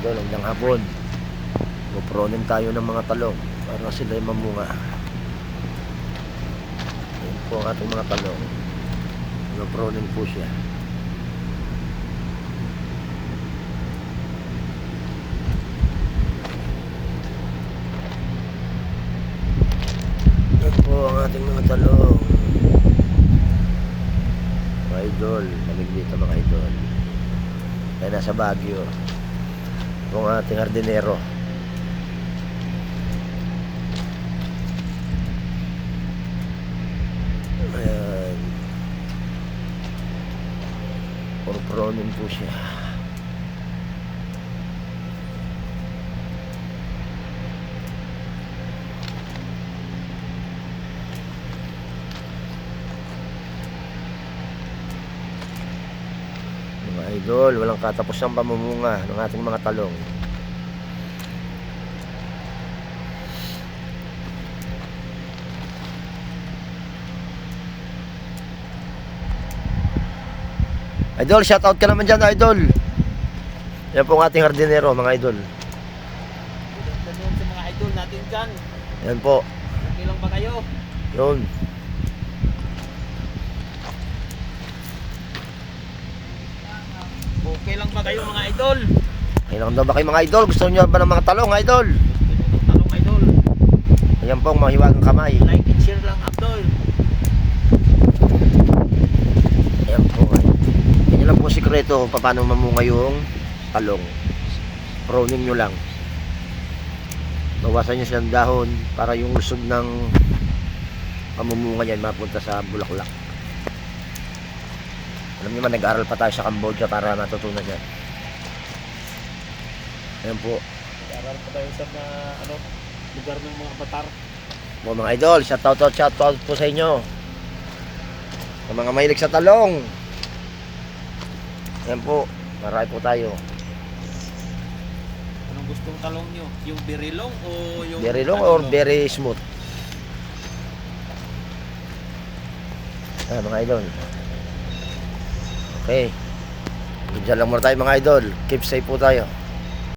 idol, hanggang hapon pupronin tayo ng mga talong para sila mamunga. Yan po ang ating mga talong, pupronin po siya. Yan po ang ating mga talong, mga idol. Lamig dito mga idol, kaya nasa Baguio ang ating hardinero. Ayan, purpronin po siya. Mga idol, walang katapusang pamumunga ng ating mga talong. Idol, shoutout ka naman dyan, idol. Yan po ang ating hardinero, mga idol. Ganun sa mga idol natin dyan. Yan po. Okay lang ba kayo? Yun. Okay lang ba kayo mga idol? Kailangan daw ba kayo mga idol? Gusto nyo ba ng mga talong, idol? Talong idol. Ayan po ang mahiwagang kamay. Like and share lang idol. Ayan po, idol. Yan lang po sikreto kung paano mamunga yung talong. Pruning nyo lang. Bawasan nyo silang dahon para yung usog ng pamumunga yan mapunta sa bulaklak. Alam niyo man, nag-aaral pa tayo sa Cambodia para matutunan yan. Ayan po. Nag-aaral pa tayo sa mga lugar ng mga batar. Po mga idol, shoutout po sa inyo. Sa mga mahilig sa talong. Ayan po, marami po tayo. Anong gustong talong nyo? Yung very long o yung Very long or very smooth? Mga idol. Okay. Diyan lang muna tayo mga idol. Keep safe po tayo.